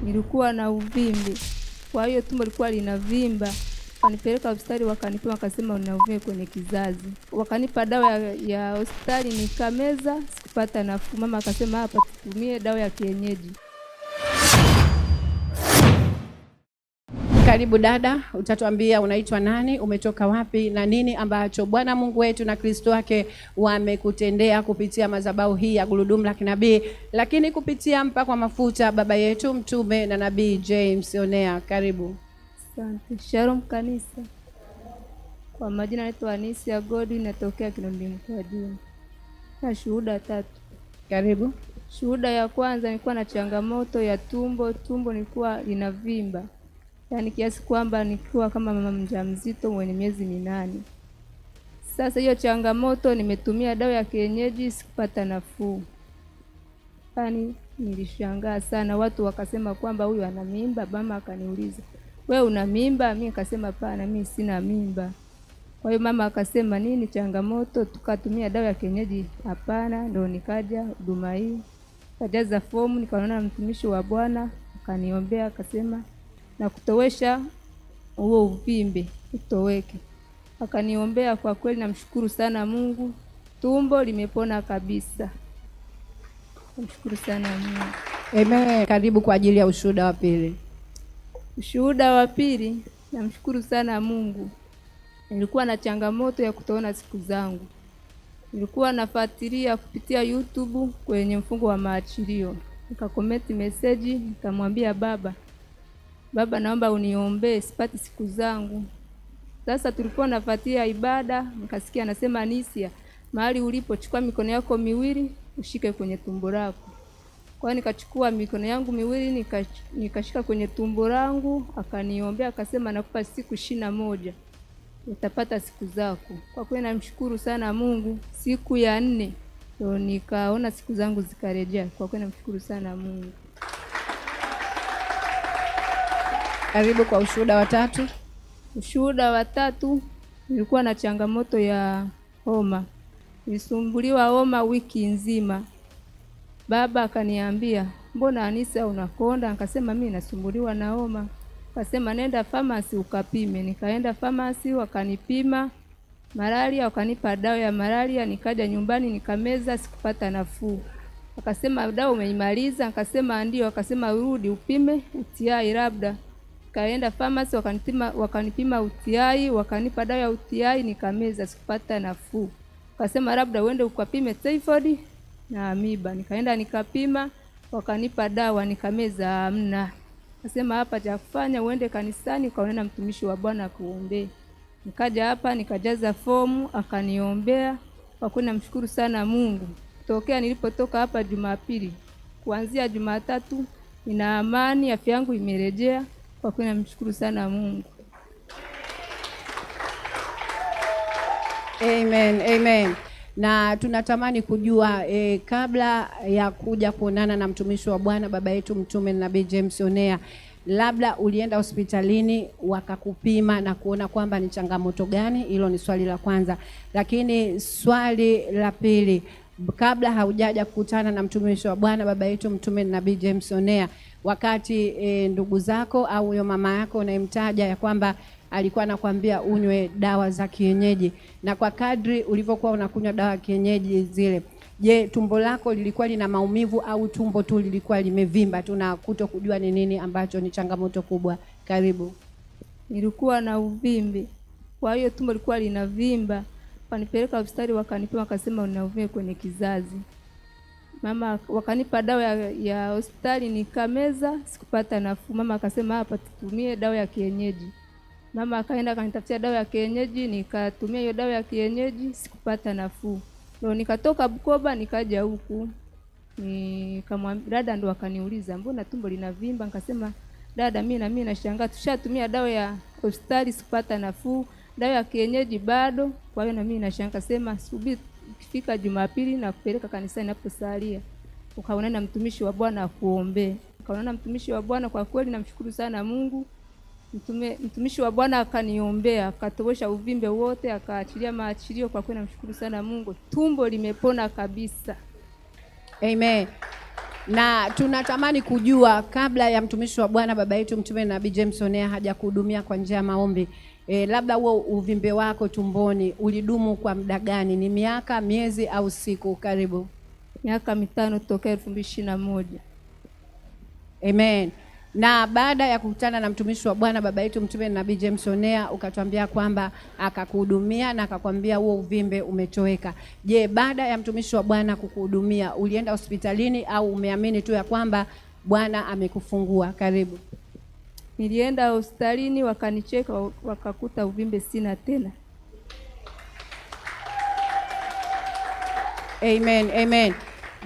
nilikuwa na uvimbe. Kwa hiyo tumbo lilikuwa linavimba. Wakanipeleka hospitali, wakanipima, wakasema una uvimbe kwenye kizazi. Wakanipa dawa ya hospitali nikameza, sikupata nafuu. Mama akasema hapa tutumie dawa ya kienyeji. Karibu dada, utatuambia unaitwa nani, umetoka wapi na nini ambacho Bwana Mungu wetu na Kristo wake wamekutendea kupitia madhabahu hii ya Gurudumu la Kinabii, lakini kupitia mpakwa mafuta baba yetu mtume na nabii James Onea. Karibu. Asante. Shalom kanisa. Kwa majina naitwa Anisia Godwin, natokea Kinondoni Mkwajuni. Na shuhuda 3. Karibu. Shuhuda ya kwanza, nilikuwa na changamoto ya tumbo nilikuwa linavimba. Yaani kiasi kwamba nilikuwa kama mama mjamzito mwenye miezi 8. Sasa hiyo changamoto nimetumia dawa ya kienyeji, sikupata nafuu. Yaani nilishangaa sana, watu wakasema kwamba huyu ana mimba. Mama akaniuliza, "Wewe una mimba?" Mimi nikasema hapana, mimi sina mimba. Kwa hiyo mama akasema nini changamoto, tukatumia dawa ya kienyeji. Hapana, ndio nikaja huduma hii. Kajaza fomu, nikaona mtumishi wa Bwana, akaniombea, akasema na kutowesha huo uvimbe utoweke. Akaniombea, kwa kweli namshukuru sana Mungu. Tumbo limepona kabisa. Namshukuru sana Mungu. Amen. Karibu kwa ajili ya ushuhuda wa pili. Ushuhuda wa pili, namshukuru sana Mungu. Nilikuwa na changamoto ya kutoona siku zangu. Nilikuwa nafuatilia kupitia YouTube kwenye mfungo wa maachilio. Nikakomenti message, nikamwambia Baba, naomba uniombee sipati siku zangu. Sasa tulikuwa nafuatia ibada, nikasikia anasema, Anisia, mahali ulipo chukua mikono yako miwili ushike kwenye tumbo lako. Kwa hiyo nikachukua mikono yangu miwili nikashika kwenye tumbo langu, akaniombea, akasema nakupa siku 21 utapata siku zako. Kwa kweli namshukuru sana Mungu. Siku ya 4 ndio nikaona siku zangu zikarejea. Kwa kweli namshukuru sana Mungu. Karibu kwa ushuhuda wa 3. Ushuhuda wa 3, nilikuwa na changamoto ya homa. Nilisumbuliwa homa wiki nzima. Baba akaniambia, "Mbona Anisa unakonda?" Nikasema mimi nasumbuliwa na homa. Akasema nenda pharmacy ukapime. Nikaenda pharmacy, wakanipima malaria, wakanipa dawa ya malaria. Nikaja nyumbani nikameza, sikupata nafuu. Akasema dawa umeimaliza? Akasema ndio. Akasema urudi upime UTI labda. Kaenda pharmacy, wakanipima UTI, wakanipa dawa ya UTI, nikameza, sikupata nafuu. Akasema labda uende ukapime typhoid na amiba. Nikaenda nikapima, wakanipa dawa, nikameza, hamna. Akasema hapa cha kufanya uende kanisani ukaonana mtumishi wa Bwana kuombea. Nikaja hapa nikajaza fomu, akaniombea. Kwa kweli namshukuru sana Mungu. Tokea nilipotoka hapa Jumapili, kuanzia Jumatatu nina amani, afya yangu imerejea. Kwa kweli namshukuru sana Mungu. Amen, amen. Na tunatamani kujua kabla ya kuja kuonana na mtumishi wa Bwana baba yetu mtume na nabii James Onea, labda ulienda hospitalini wakakupima na kuona kwamba ni changamoto gani? Hilo ni swali la kwanza. Lakini swali la pili, kabla haujaja kukutana na mtumishi wa Bwana baba yetu mtume na nabii James Onea, wakati ndugu zako au huyo mama yako unayemtaja ya kwamba alikuwa anakuambia unywe dawa za kienyeji, na kwa kadri ulivyokuwa unakunywa dawa ya kienyeji zile, je, tumbo lako lilikuwa lina maumivu au tumbo tu lilikuwa limevimba tu na kuto kujua ni nini ambacho ni changamoto kubwa? Karibu. Nilikuwa na uvimbe. Kwa hiyo tumbo lilikuwa linavimba. Wanipeleka hospitali, wakanipima, wakasema una uvimbe kwenye kizazi. Mama wakanipa dawa ya hospitali nikameza, sikupata nafuu. Mama akasema hapa tutumie dawa ya kienyeji. Mama akaenda akanitafutia dawa ya kienyeji, nikatumia hiyo dawa ya kienyeji, sikupata nafuu. Ndio nikatoka Bukoba nikaja huku. Nikamwambia dada, ndo akaniuliza, "Mbona tumbo linavimba?" Nikasema, "Dada, mimi nashangaa, tushatumia dawa ya hospitali sikupata nafuu, dawa ya kienyeji bado." Kwa hiyo na mimi nashangaa, sema subiri ukifika Jumapili na kupeleka kanisani naposalia. Ukaona na mtumishi wa Bwana akuombee. Ukaona mtumishi wa Bwana, kwa kweli namshukuru sana Mungu. Mtumishi wa Bwana akaniombea, akatowesha uvimbe wote, akaachilia maachilio. Kwa kweli namshukuru sana Mungu. Tumbo limepona kabisa. Amen. Na tunatamani kujua, kabla ya mtumishi wa Bwana baba yetu mtume Nabii James Onea hajakuhudumia kwa njia ya maombi, labda huo uvimbe wako tumboni ulidumu kwa muda gani? Ni miaka, miezi au siku? Karibu. Miaka 5 tokea 2021. Amen. Na baada ya kukutana na mtumishi wa Bwana baba yetu mtume Nabii James Onea, ukatuambia kwamba akakuhudumia na akakwambia huo uvimbe umetoweka. Je, baada ya mtumishi wa Bwana kukuhudumia ulienda hospitalini au umeamini tu ya kwamba Bwana amekufungua? Karibu. Nilienda hospitalini, wakanicheka, wakakuta uvimbe sina tena. Amen, amen.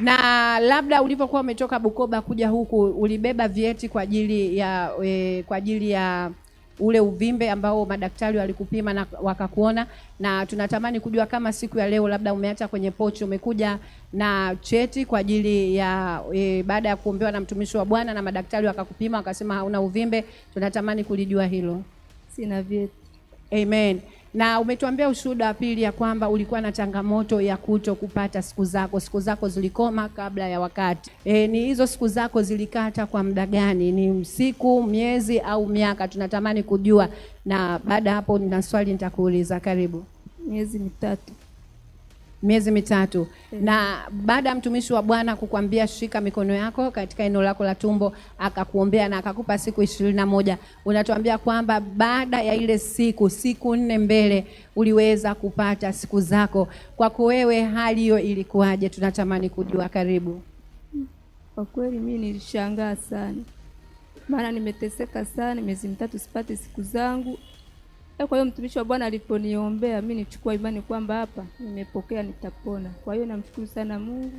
Na labda ulipokuwa umetoka Bukoba kuja huku ulibeba vyeti kwa ajili ya ule uvimbe ambao madaktari walikupima na wakakuona, na tunatamani kujua kama siku ya leo labda umeacha kwenye pochi, umekuja na cheti kwa ajili ya baada ya kuombewa na mtumishi wa Bwana na madaktari wakakupima wakasema hauna uvimbe. Tunatamani kulijua hilo. Sina vyeti. Amen. Na umetuambia ushuhuda wa pili ya kwamba ulikuwa na changamoto ya kuto kupata siku zako zilikoma kabla ya wakati. Ni hizo siku zako zilikata kwa muda gani? Ni siku, miezi au miaka? Tunatamani kujua, na baada hapo nina swali nitakuuliza. Karibu. Miezi mitatu. Miezi mitatu. Na baada ya mtumishi wa Bwana kukwambia shika mikono yako katika eneo lako la tumbo, akakuombea na akakupa siku 21, unatuambia kwamba baada ya ile siku 4 mbele uliweza kupata siku zako. Kwako wewe hali hiyo ilikuwaje? Tunatamani kujua. Karibu. Kwa kweli mimi nilishangaa sana, maana nimeteseka sana miezi mitatu sipati siku zangu. Kwa hiyo mtumishi wa Bwana aliponiombea, mimi nichukua imani kwamba hapa nimepokea, nitapona. Kwa hiyo namshukuru sana Mungu.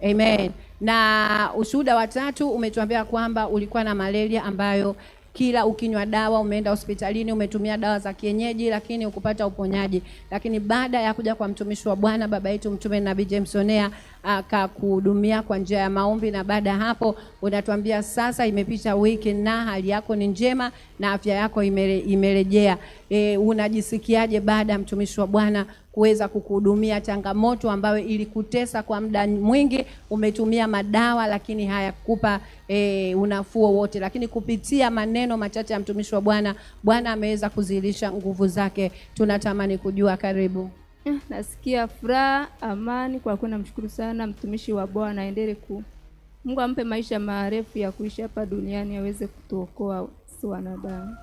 Amen. Na ushuhuda wa tatu umetuambia kwamba ulikuwa na malaria ambayo kila ukinywa dawa, umeenda hospitalini, umetumia dawa za kienyeji lakini ukupata uponyaji. Lakini baada ya kuja kwa mtumishi wa Bwana baba yetu mtume Nabii James Onea akakuhudumia kwa njia ya maombi, na baada hapo unatuambia sasa imepita wiki na hali yako ni njema na afya yako imerejea. Unajisikiaje baada ya mtumishi wa Bwana kuweza kukuhudumia? Changamoto ambayo ilikutesa kwa muda mwingi, umetumia madawa lakini hayakupa unafuu wote, lakini kupitia maneno machache ya mtumishi wa Bwana, Bwana ameweza kuzilisha nguvu zake. Tunatamani kujua. Karibu. Nasikia furaha, amani. Kwa kweli namshukuru sana mtumishi wa Bwana, aendelee Mungu ampe maisha marefu ya kuishi hapa duniani, aweze kutuokoa sisi wanadamu.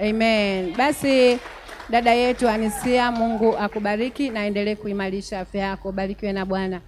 Amen. Basi dada yetu Anisia, Mungu akubariki na aendelee kuimarisha afya yako. Barikiwe na Bwana.